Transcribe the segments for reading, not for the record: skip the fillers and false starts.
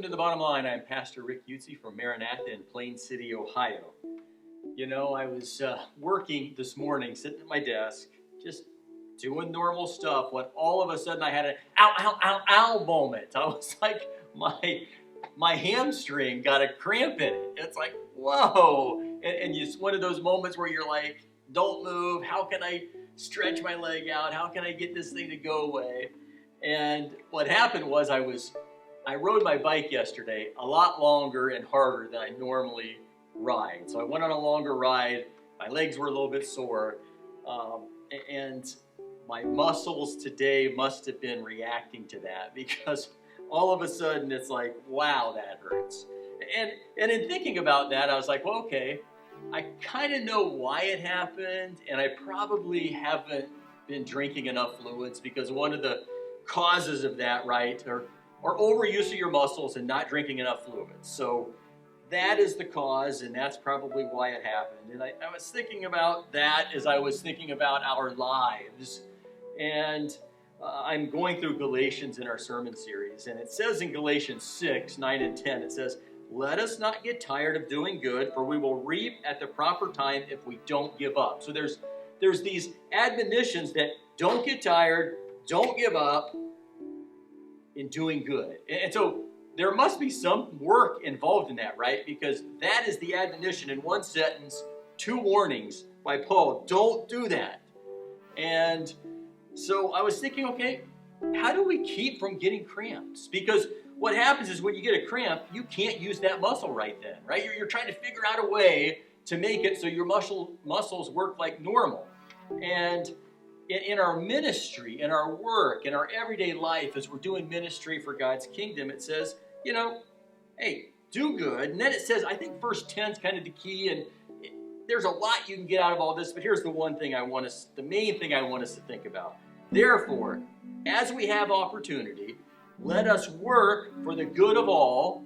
to the bottom line. I'm Pastor Rick Utze from Maranatha in Plain City, Ohio. You know, I was working this morning, sitting at my desk, just doing normal stuff, when all of a sudden I had an ow, ow, ow, ow moment. I was like, my hamstring got a cramp in it. It's like, whoa. And it's one of those moments where you're like, don't move. How can I stretch my leg out? How can I get this thing to go away? And what happened was I rode my bike yesterday a lot longer and harder than I normally ride. So I went on a longer ride. My legs were a little bit sore. And my muscles today must have been reacting to that, because all of a sudden it's like, wow, that hurts. And in thinking about that, I was like, well, okay, I kind of know why it happened, and I probably haven't been drinking enough fluids, because one of the causes of that, right, are overuse of your muscles and not drinking enough fluids. So that is the cause, and that's probably why it happened. And I was thinking about that as I was thinking about our lives. And I'm going through Galatians in our sermon series, and it says in Galatians 6, 9, and 10, it says, "Let us not get tired of doing good, for we will reap at the proper time if we don't give up." So there's these admonitions that don't get tired, don't give up in doing good. And so there must be some work involved in that, right? Because that is the admonition in one sentence, 2 warnings by Paul. Don't do that. And so I was thinking, okay, how do we keep from getting cramps? Because what happens is when you get a cramp, you can't use that muscle right then, right? You're trying to figure out a way to make it so your muscles work like normal. And in our ministry, in our work, in our everyday life, as we're doing ministry for God's kingdom, it says, you know, hey, do good. And then it says, I think verse 10 is kind of the key, and there's a lot you can get out of all this, but here's the main thing I want us to think about. Therefore, as we have opportunity, let us work for the good of all,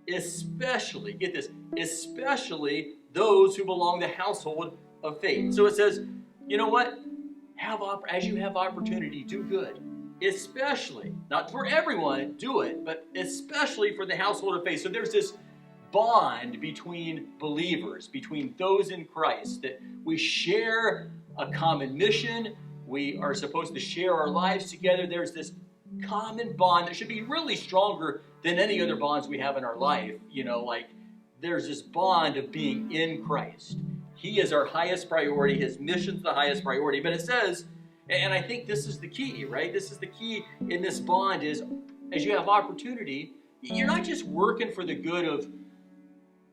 especially, get this, especially those who belong to the household of faith. So it says, you know what? As you have opportunity, do good. Especially, not for everyone, do it, but especially for the household of faith. So there's this bond between believers, between those in Christ, that we share a common mission. We are supposed to share our lives together. There's this common bond that should be really stronger than any other bonds we have in our life. You know, like there's this bond of being in Christ. He is our highest priority. His mission's the highest priority. But it says, and I think this is the key, right? This is the key in this bond is, as you have opportunity, you're not just working for the good of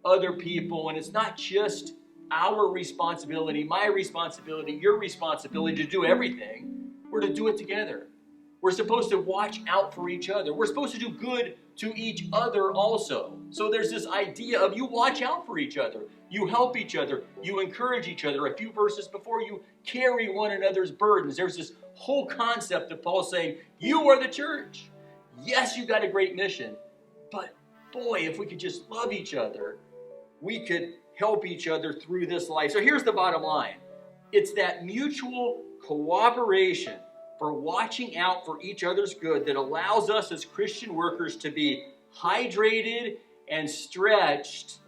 other people, and it's not just our responsibility, my responsibility, your responsibility to do everything. We're to do it together. We're supposed to watch out for each other. We're supposed to do good to each other also. So there's this idea of you watch out for each other. You help each other. You encourage each other. A few verses before, you carry one another's burdens. There's this whole concept of Paul saying, you are the church. Yes, you got a great mission, but boy, if we could just love each other, we could help each other through this life. So here's the bottom line. It's that mutual cooperation for watching out for each other's good that allows us as Christian workers to be hydrated and stretched,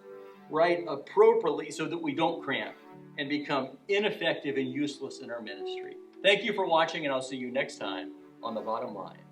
right, appropriately so that we don't cramp and become ineffective and useless in our ministry. Thank you for watching, and I'll see you next time on The Bottom Line.